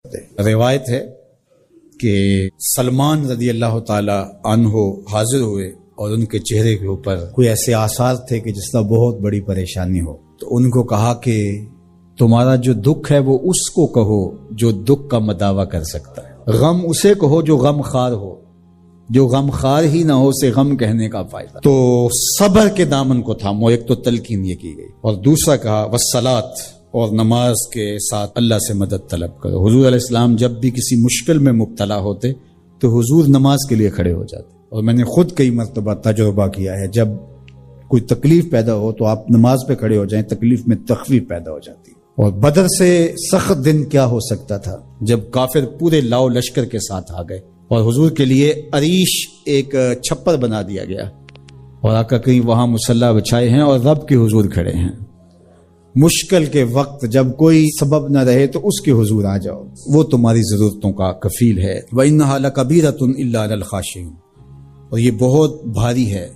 روایت ہے کہ سلمان رضی اللہ تعالی عنہ حاضر ہوئے اور ان کے چہرے کے اوپر کوئی ایسے آثار تھے کہ جس طرح بہت بڑی پریشانی ہو، تو ان کو کہا کہ تمہارا جو دکھ ہے وہ اس کو کہو جو دکھ کا مداوع کر سکتا ہے، غم اسے کہو جو غم خار ہو، جو غم خار ہی نہ ہو اسے غم کہنے کا فائدہ۔ تو صبر کے دامن کو تھامو، ایک تو تلقین یہ کی گئی، اور دوسرا کہا والصلاۃ، اور نماز کے ساتھ اللہ سے مدد طلب کرو۔ حضور علیہ السلام جب بھی کسی مشکل میں مبتلا ہوتے تو حضور نماز کے لیے کھڑے ہو جاتے، اور میں نے خود کئی مرتبہ تجربہ کیا ہے، جب کوئی تکلیف پیدا ہو تو آپ نماز پہ کھڑے ہو جائیں، تکلیف میں تخفیف پیدا ہو جاتی ہے۔ اور بدر سے سخت دن کیا ہو سکتا تھا جب کافر پورے لاؤ لشکر کے ساتھ آ گئے، اور حضور کے لیے عریش ایک چھپر بنا دیا گیا، اور آقا کہیں وہاں مصلی بچھائے ہیں اور رب کے حضور کھڑے ہیں۔ مشکل کے وقت جب کوئی سبب نہ رہے تو اس کے حضور آ جاؤ، وہ تمہاری ضرورتوں کا کفیل ہے۔ وَإِنَّهَا لَكَبِيرَةٌ إِلَّا عَلَى الْخَاشِعِينَ، اور یہ بہت بھاری ہے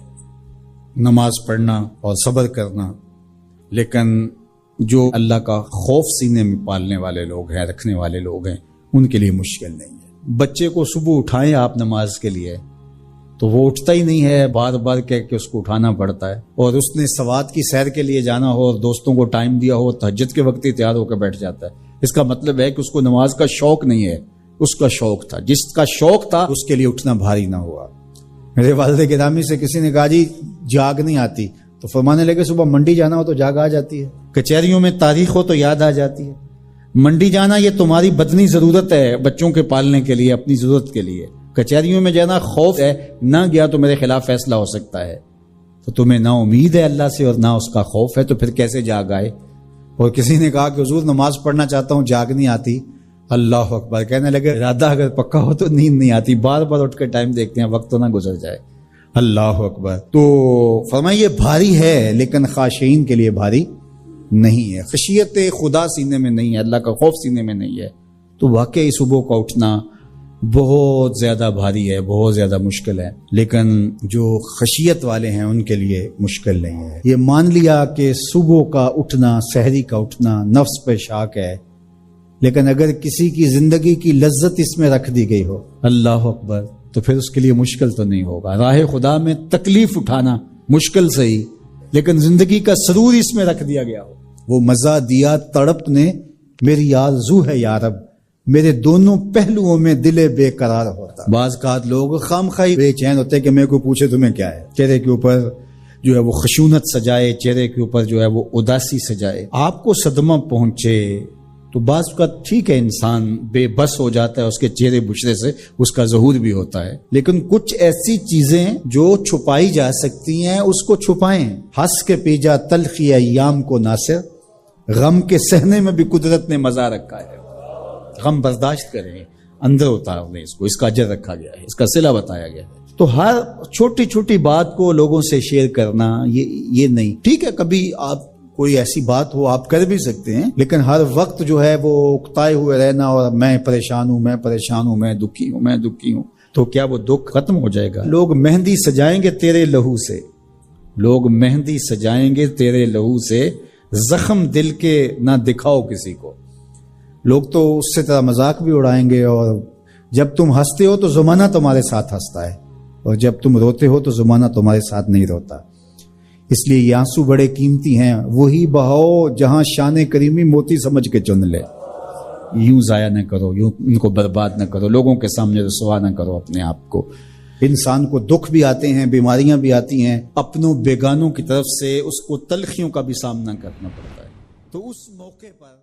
نماز پڑھنا اور صبر کرنا، لیکن جو اللہ کا خوف سینے میں پالنے والے لوگ ہیں، رکھنے والے لوگ ہیں، ان کے لیے مشکل نہیں ہے۔ بچے کو صبح اٹھائیں آپ نماز کے لیے تو وہ اٹھتا ہی نہیں ہے، بار بار کہہ کے اس کو اٹھانا پڑتا ہے، اور اس نے سوات کی سیر کے لیے جانا ہو اور دوستوں کو ٹائم دیا ہو، تہجد کے وقت ہی تیار ہو کے بیٹھ جاتا ہے۔ اس کا مطلب ہے کہ اس کو نماز کا شوق نہیں ہے، اس کا شوق تھا، جس کا شوق تھا اس کے لیے اٹھنا بھاری نہ ہوا۔ میرے والد گرامی سے کسی نے کہا جی جاگ نہیں آتی، تو فرمانے لگے صبح منڈی جانا ہو تو جاگ آ جاتی ہے، کچہریوں میں تاریخ ہو تو یاد آ جاتی ہے۔ منڈی جانا یہ تمہاری بدنی ضرورت ہے بچوں کے پالنے کے لیے، اپنی ضرورت کے لیے۔ کچہریوں میں جانا خوف ہے، نہ گیا تو میرے خلاف فیصلہ ہو سکتا ہے، تو تمہیں نہ امید ہے اللہ سے اور نہ اس کا خوف ہے، تو پھر کیسے جاگ آئے؟ اور کسی نے کہا کہ حضور نماز پڑھنا چاہتا ہوں، جاگ نہیں آتی۔ اللہ اکبر، کہنے لگے ارادہ اگر پکا ہو تو نیند نہیں آتی، بار بار اٹھ کے ٹائم دیکھتے ہیں وقت تو نہ گزر جائے۔ اللہ اکبر۔ تو فرمایا یہ بھاری ہے لیکن خاشعین کے لیے بھاری نہیں ہے، خشیت خدا سینے میں نہیں ہے، اللہ کا خوف سینے میں نہیں ہے، تو واقعی صبح کا اٹھنا بہت زیادہ بھاری ہے، بہت زیادہ مشکل ہے، لیکن جو خشیت والے ہیں ان کے لیے مشکل نہیں ہے۔ یہ مان لیا کہ صبح کا اٹھنا، سحری کا اٹھنا نفس پہ شاک ہے، لیکن اگر کسی کی زندگی کی لذت اس میں رکھ دی گئی ہو، اللہ اکبر، تو پھر اس کے لیے مشکل تو نہیں ہوگا۔ راہ خدا میں تکلیف اٹھانا مشکل صحیح، لیکن زندگی کا سرور اس میں رکھ دیا گیا ہو۔ وہ مزہ دیا تڑپ نے میری آرزو ہے یا رب، میرے دونوں پہلوؤں میں دل بے قرار ہوتا۔ بعض کا لوگ خامخواہ بے چین ہوتے کہ میں کوئی پوچھے تمہیں کیا ہے، چہرے کے اوپر جو ہے وہ خشونت سجائے، چہرے کے اوپر جو ہے وہ اداسی سجائے۔ آپ کو صدمہ پہنچے تو بعض کا ٹھیک ہے، انسان بے بس ہو جاتا ہے، اس کے چہرے بشرے سے اس کا ظہور بھی ہوتا ہے، لیکن کچھ ایسی چیزیں جو چھپائی جا سکتی ہیں اس کو چھپائیں۔ ہنس کے پیجا تلخی ایام کو ناصر، غم کے سہنے میں بھی قدرت نے مزہ رکھا ہے، غم برداشت کریں، اندر اتار دیں، اس کو، اس کا اجر رکھا گیا ہے، اس کا صلہ بتایا گیا ہے۔ تو ہر چھوٹی چھوٹی بات کو لوگوں سے شیئر کرنا یہ نہیں، ٹھیک ہے کبھی آپ کوئی ایسی بات ہو آپ کر بھی سکتے ہیں، لیکن ہر وقت جو ہے وہ اکتائے ہوئے رہنا اور میں پریشان ہوں، میں پریشان ہوں، میں دکھی ہوں، میں دکھی ہوں، تو کیا وہ دکھ ختم ہو جائے گا؟ لوگ مہندی سجائیں گے تیرے لہو سے، لوگ مہندی سجائیں گے تیرے لہو سے، زخم دل کے نہ دکھاؤ کسی کو۔ لوگ تو اس سے طرح مذاق بھی اڑائیں گے، اور جب تم ہنستے ہو تو زمانہ تمہارے ساتھ ہنستا ہے، اور جب تم روتے ہو تو زمانہ تمہارے ساتھ نہیں روتا۔ اس لیے یہ آنسو بڑے قیمتی ہیں، وہی بہاؤ جہاں شان کریمی موتی سمجھ کے چن لے۔ یوں ضائع نہ کرو، یوں ان کو برباد نہ کرو، لوگوں کے سامنے رسوا نہ کرو اپنے آپ کو۔ انسان کو دکھ بھی آتے ہیں، بیماریاں بھی آتی ہیں، اپنوں بیگانوں کی طرف سے اس کو تلخیوں کا بھی سامنا کرنا پڑتا ہے، تو اس موقع پر